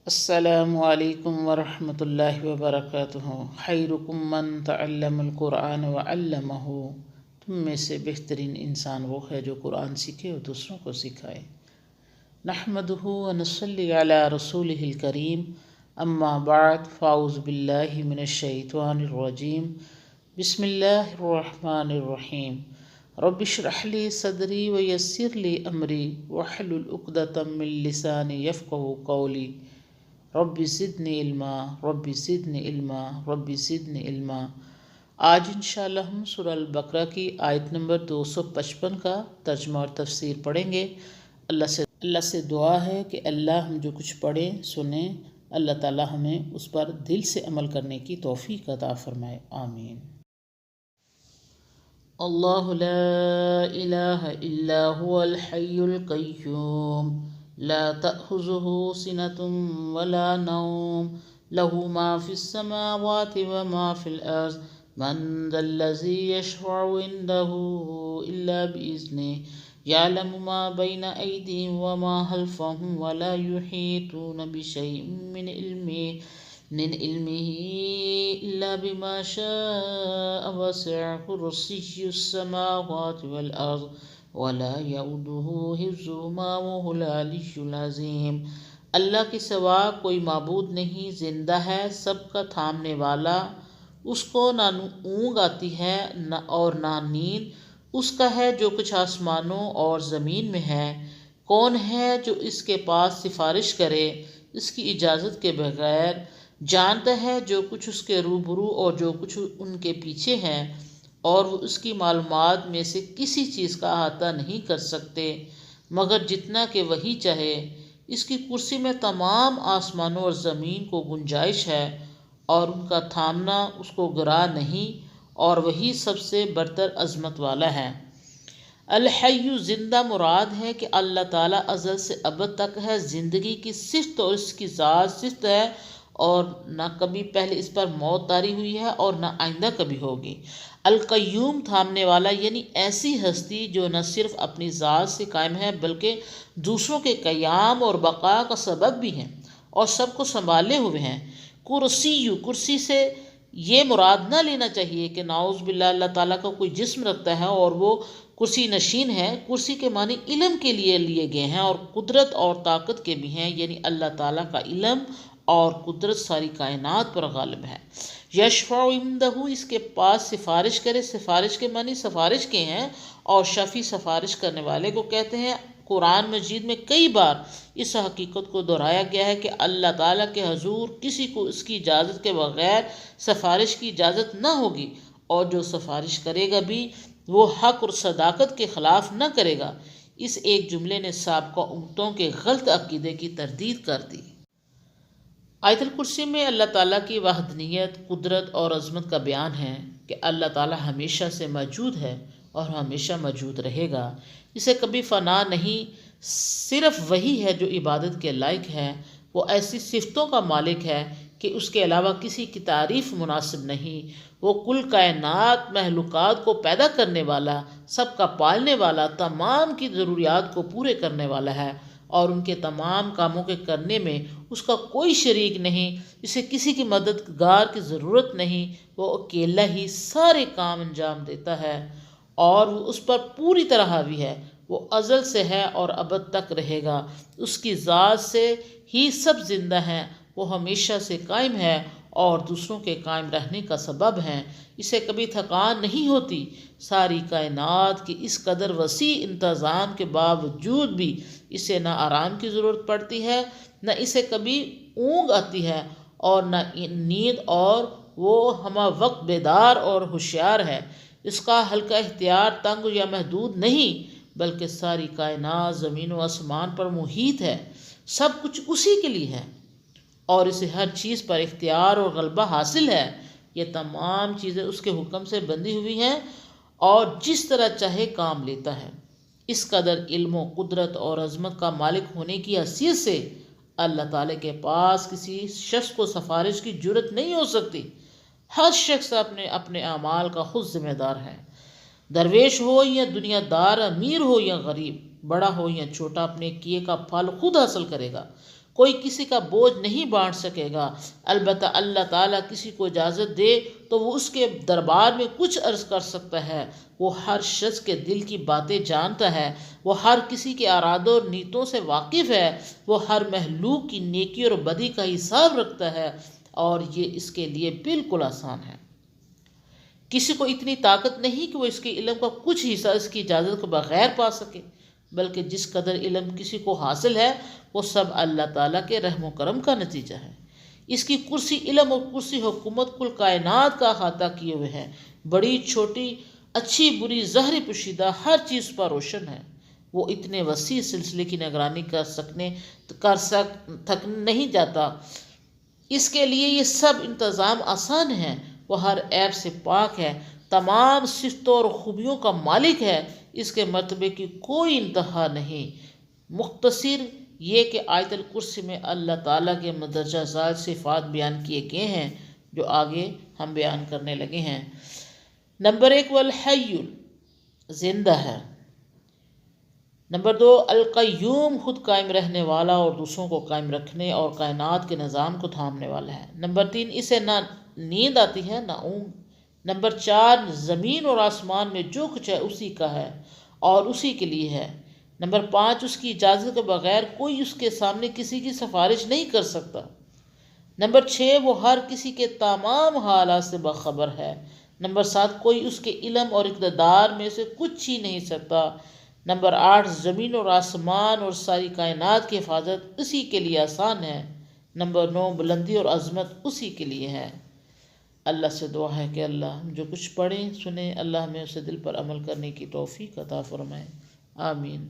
السلام علیکم ورحمۃ اللہ وبرکاتہ۔ خیرکم من تعلم القرآن وعلمہ، تم میں سے بہترین انسان وہ ہے جو قرآن سیکھے اور دوسروں کو سکھائے۔ نحمدہ ونصلی علی رسولہ الکریم، اما بعد فاعوذ باللہ من الشیطان الرجیم، بسم اللہ الرحمن الرحیم۔ رب اشرح لی صدری ویسر لی امری واحلل عقدۃ من لسانی یفقہوا قولی۔ رب زدنی علما، رب زدنی علما، رب زدنی علما۔ آج انشاءاللہ ہم سورہ البقرہ کی آیت نمبر 255 کا ترجمہ اور تفسیر پڑھیں گے۔ اللہ سے دعا ہے کہ اللہ ہم جو کچھ پڑھیں سنیں، اللہ تعالی ہمیں اس پر دل سے عمل کرنے کی توفیق عطا فرمائے، آمین۔ اللہ لا الہ الا هو الحی القیوم لا تأخذه سنة ولا نوم له ما في السماوات وما في الأرض من ذا الذي يشفع عنده إلا بإذنه يعلم ما بين أيديهم وما خلفهم ولا يحيطون بشيء من علمه إلا بما شاء وسع كرسيه السماوات والأرض ولا يؤوده حفظهما وهو العلي العظيم۔ اللہ کے سوا کوئی معبود نہیں، زندہ ہے، سب کا تھامنے والا، اس کو نہ اونگ آتی ہے اور نہ نیند، اس کا ہے جو کچھ آسمانوں اور زمین میں ہے۔ کون ہے جو اس کے پاس سفارش کرے اس کی اجازت کے بغیر؟ جانتا ہے جو کچھ اس کے روبرو اور جو کچھ ان کے پیچھے ہے، اور وہ اس کی معلومات میں سے کسی چیز کا احاطہ نہیں کر سکتے مگر جتنا کہ وہی چاہے۔ اس کی کرسی میں تمام آسمانوں اور زمین کو گنجائش ہے اور ان کا تھامنا اس کو گراں نہیں، اور وہی سب سے برتر عظمت والا ہے۔ الحی زندہ مراد ہے کہ اللہ تعالیٰ ازل سے ابد تک ہے، زندگی کی صفت اور اس کی ذات صفت ہے، اور نہ کبھی پہلے اس پر موت طاری ہوئی ہے اور نہ آئندہ کبھی ہوگی۔ القیوم تھامنے والا، یعنی ایسی ہستی جو نہ صرف اپنی ذات سے قائم ہے بلکہ دوسروں کے قیام اور بقا کا سبب بھی ہے اور سب کو سنبھالے ہوئے ہیں۔ کرسی سے یہ مراد نہ لینا چاہیے کہ نعوذ باللہ اللہ تعالیٰ کا کوئی جسم رکھتا ہے اور وہ کرسی نشین ہے۔ کرسی کے معنی علم کے لیے گئے ہیں اور قدرت اور طاقت کے بھی ہیں، یعنی اللہ تعالیٰ کا علم اور قدرت ساری کائنات پر غالب ہے۔ یشفع عندہ، اس کے پاس سفارش کرے، سفارش کے معنی سفارش کے ہیں، اور شفیع سفارش کرنے والے کو کہتے ہیں۔ قرآن مجید میں کئی بار اس حقیقت کو دہرایا گیا ہے کہ اللہ تعالیٰ کے حضور کسی کو اس کی اجازت کے بغیر سفارش کی اجازت نہ ہوگی، اور جو سفارش کرے گا بھی وہ حق اور صداقت کے خلاف نہ کرے گا۔ اس ایک جملے نے سابقہ امتوں کے غلط عقیدے کی تردید کر دی۔ آیت الکرسی میں اللہ تعالیٰ کی وحدانیت، قدرت اور عظمت کا بیان ہے کہ اللہ تعالیٰ ہمیشہ سے موجود ہے اور ہمیشہ موجود رہے گا۔ اسے کبھی فنا نہیں، صرف وہی ہے جو عبادت کے لائق ہے۔ وہ ایسی صفتوں کا مالک ہے کہ اس کے علاوہ کسی کی تعریف مناسب نہیں۔ وہ کل کائنات مخلوقات کو پیدا کرنے والا، سب کا پالنے والا، تمام کی ضروریات کو پورے کرنے والا ہے، اور ان کے تمام کاموں کے کرنے میں اس کا کوئی شریک نہیں، اسے کسی کی مددگار کی ضرورت نہیں۔ وہ اکیلا ہی سارے کام انجام دیتا ہے اور وہ اس پر پوری طرح حاوی ہے۔ وہ ازل سے ہے اور ابد تک رہے گا، اس کی ذات سے ہی سب زندہ ہیں۔ وہ ہمیشہ سے قائم ہے اور دوسروں کے قائم رہنے کا سبب ہیں۔ اسے کبھی تھکان نہیں ہوتی۔ ساری کائنات کی اس قدر وسیع انتظام کے باوجود بھی اسے نہ آرام کی ضرورت پڑتی ہے، نہ اسے کبھی اونگ آتی ہے اور نہ نیند، اور وہ ہمہ وقت بیدار اور ہوشیار ہے۔ اس کا حلقہ اختیار تنگ یا محدود نہیں، بلکہ ساری کائنات زمین و آسمان پر محیط ہے۔ سب کچھ اسی کے لیے ہے اور اسے ہر چیز پر اختیار اور غلبہ حاصل ہے۔ یہ تمام چیزیں اس کے حکم سے بندھی ہوئی ہیں اور جس طرح چاہے کام لیتا ہے۔ اس قدر علم و قدرت اور عظمت کا مالک ہونے کی حیثیت سے اللہ تعالیٰ کے پاس کسی شخص کو سفارش کی جرت نہیں ہو سکتی۔ ہر شخص اپنے اعمال کا خود ذمہ دار ہے۔ درویش ہو یا دنیا دار، امیر ہو یا غریب، بڑا ہو یا چھوٹا، اپنے کیے کا پھل خود حاصل کرے گا۔ کوئی کسی کا بوجھ نہیں بانٹ سکے گا۔ البتہ اللہ تعالیٰ کسی کو اجازت دے تو وہ اس کے دربار میں کچھ عرض کر سکتا ہے۔ وہ ہر شخص کے دل کی باتیں جانتا ہے، وہ ہر کسی کے ارادوں اور نیتوں سے واقف ہے، وہ ہر مخلوق کی نیکی اور بدی کا حساب رکھتا ہے، اور یہ اس کے لیے بالکل آسان ہے۔ کسی کو اتنی طاقت نہیں کہ وہ اس کے علم کا کچھ حصہ اس کی اجازت کے بغیر پا سکے، بلکہ جس قدر علم کسی کو حاصل ہے وہ سب اللہ تعالیٰ کے رحم و کرم کا نتیجہ ہے۔ اس کی کرسی علم اور کرسی حکومت کل کائنات کا احاطہ کیے ہوئے ہے، بڑی چھوٹی، اچھی بری، ظاہری پوشیدہ، ہر چیز پر روشن ہے۔ وہ اتنے وسیع سلسلے کی نگرانی تھک نہیں جاتا، اس کے لیے یہ سب انتظام آسان ہیں۔ وہ ہر عیب سے پاک ہے، تمام صفتوں اور خوبیوں کا مالک ہے، اس کے مرتبے کی کوئی انتہا نہیں۔ مختصر یہ کہ آیت الکرسی میں اللہ تعالیٰ کے مندرجہ ذیل صفات بیان کیے گئے ہیں جو آگے ہم بیان کرنے لگے ہیں۔ نمبر 1 والحی، زندہ ہے۔ نمبر 2 القیوم، خود قائم رہنے والا اور دوسروں کو قائم رکھنے اور کائنات کے نظام کو تھامنے والا ہے۔ نمبر 3 اسے نہ نیند آتی ہے نہ اونگ۔ نمبر 4 زمین اور آسمان میں جو کچھ ہے اسی کا ہے اور اسی کے لیے ہے۔ نمبر 5 اس کی اجازت کے بغیر کوئی اس کے سامنے کسی کی سفارش نہیں کر سکتا۔ نمبر 6 وہ ہر کسی کے تمام حالات سے باخبر ہے۔ نمبر 7 کوئی اس کے علم اور اقتدار میں سے کچھ چھین نہیں سکتا۔ نمبر 8 زمین اور آسمان اور ساری کائنات کی حفاظت اسی کے لیے آسان ہے۔ نمبر 9 بلندی اور عظمت اسی کے لیے ہے۔ اللہ سے دعا ہے کہ اللہ ہم جو کچھ پڑھیں سنیں، اللہ ہمیں اسے دل پر عمل کرنے کی توفیق عطا فرمائے۔ آمین۔